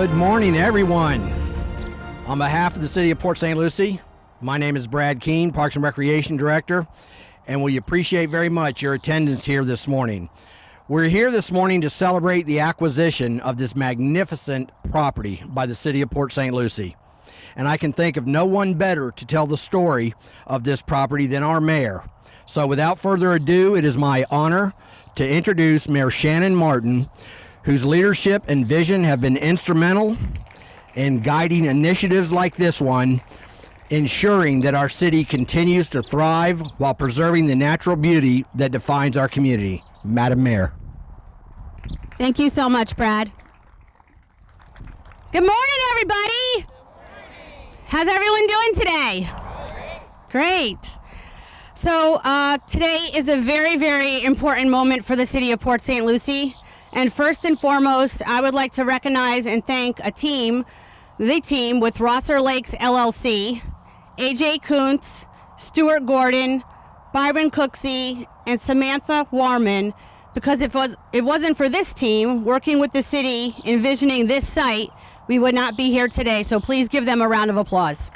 Good morning, everyone. On behalf of the City of Port St. Lucie, my name is Brad Keene, Parks and Recreation Director, and we appreciate very much your attendance here this morning. We're here this morning to celebrate the acquisition of this magnificent property by the City of Port St. Lucie. And I can think of no one better to tell the story of this property than our mayor. So without further ado, it is my honor to introduce Mayor Shannon Martin, whose leadership and vision have been instrumental in guiding initiatives like this one, ensuring that our city continues to thrive while preserving the natural beauty that defines our community. Madam Mayor. Thank you so much, Brad. Good morning, everybody. Good morning. How's everyone doing today? Great. So today is a very, very important moment for the City of Port St. Lucie. And first and foremost, I would like to recognize and thank the team with Rosser Lakes LLC, AJ Kuntz, Stuart Gordon, Byron Cooksey, and Samantha Warman, because if it wasn't for this team working with the city, envisioning this site, we would not be here today. So please give them a round of applause.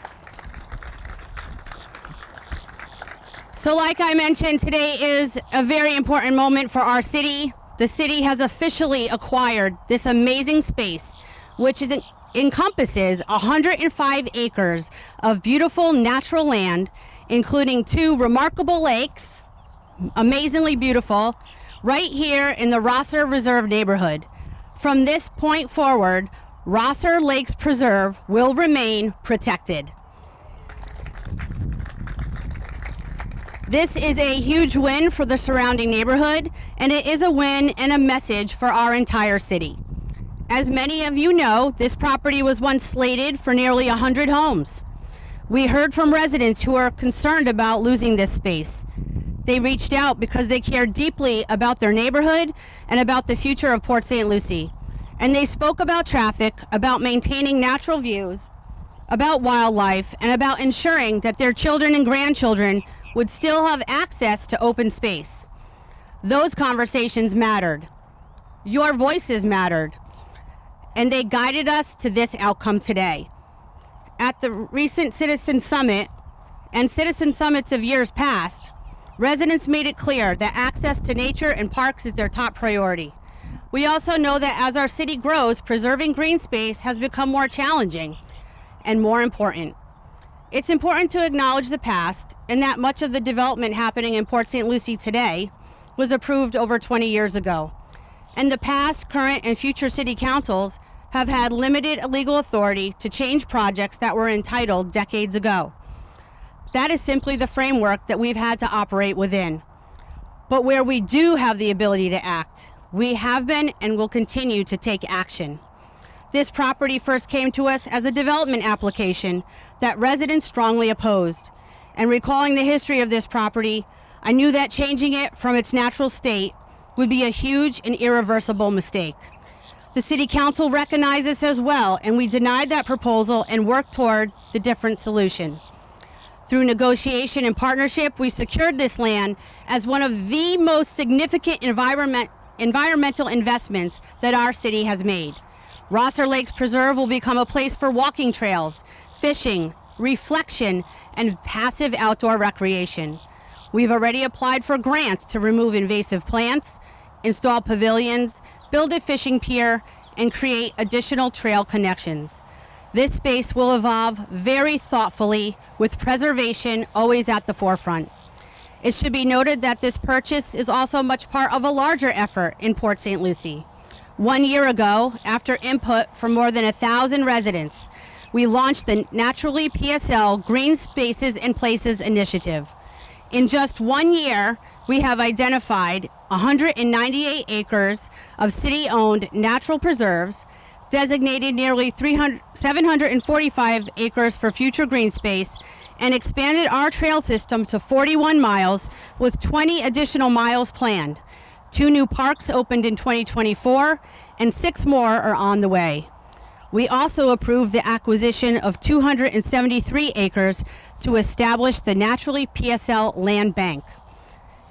So like I mentioned, today is a very important moment for our city. The city has officially acquired this amazing space, which encompasses 105 acres of beautiful natural land, including 2 remarkable lakes, amazingly beautiful, right here in the Rosser Reserve neighborhood. From this point forward, Rosser Lakes Preserve will remain protected. This is a huge win for the surrounding neighborhood, and it is a win and a message for our entire city. As many of you know, this property was once slated for nearly 100 homes. We heard from residents who are concerned about losing this space. They reached out because they care deeply about their neighborhood and about the future of Port St. Lucie. And they spoke about traffic, about maintaining natural views, about wildlife, and about ensuring that their children and grandchildren would still have access to open space. Those conversations mattered. Your voices mattered. And they guided us to this outcome today. At the recent Citizen Summit and Citizen Summits of years past, residents made it clear that access to nature and parks is their top priority. We also know that as our city grows, preserving green space has become more challenging and more important. It's important to acknowledge the past and that much of the development happening in Port St. Lucie today was approved over 20 years ago. And the past, current, and future city councils have had limited legal authority to change projects that were entitled decades ago. That is simply the framework that we've had to operate within. But where we do have the ability to act, we have been and will continue to take action. This property first came to us as a development application that residents strongly opposed. And recalling the history of this property, I knew that changing it from its natural state would be a huge and irreversible mistake. The City Council recognized this as well, and we denied that proposal and worked toward the different solution. Through negotiation and partnership, we secured this land as one of the most significant environmental investments that our city has made. Rosser Lakes Preserve will become a place for walking trails, fishing, reflection, and passive outdoor recreation. We've already applied for grants to remove invasive plants, install pavilions, build a fishing pier, and create additional trail connections. This space will evolve very thoughtfully, with preservation always at the forefront. It should be noted that this purchase is also much part of a larger effort in Port St. Lucie. 1 year ago, after input from more than 1,000 residents, we launched the Naturally PSL Green Spaces and Places Initiative. In just 1 year, we have identified 198 acres of city-owned natural preserves, designated nearly 745 acres for future green space, and expanded our trail system to 41 miles with 20 additional miles planned. 2 new parks opened in 2024, and 6 more are on the way. We also approved the acquisition of 273 acres to establish the Naturally PSL Land Bank.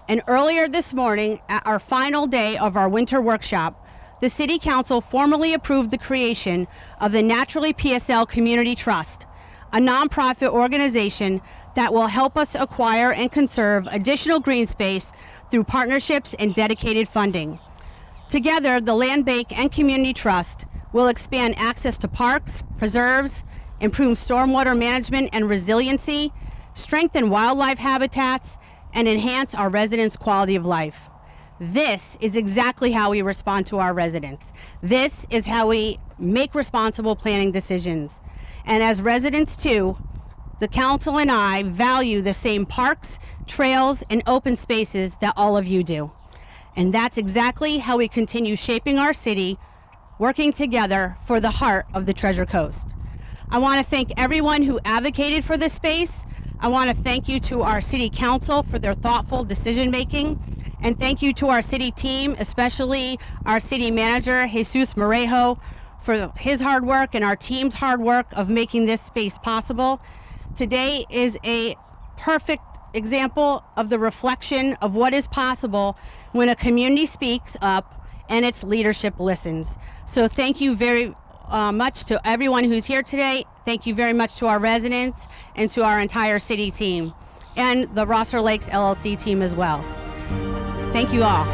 And earlier this morning, at our final day of our winter workshop, the City Council formally approved the creation of the Naturally PSL Community Trust, a nonprofit organization that will help us acquire and conserve additional green space through partnerships and dedicated funding. Together, the Land Bank and Community Trust will expand access to parks, preserves, improve stormwater management and resiliency, strengthen wildlife habitats, and enhance our residents' quality of life. This is exactly how we respond to our residents. This is how we make responsible planning decisions. And as residents too, the council and I value the same parks, trails, and open spaces that all of you do. And that's exactly how we continue shaping our city, working together for the heart of the Treasure Coast. I want to thank everyone who advocated for this space. I want to thank you to our city council for their thoughtful decision making. And thank you to our city team, especially our city manager, Jesus Morejo, for his hard work and our team's hard work of making this space possible. Today is a perfect example of the reflection of what is possible when a community speaks up and its leadership listens. So thank you very much to everyone who's here today. Thank you very much to our residents and to our entire city team and the Rosser Lakes LLC team as well. Thank you all.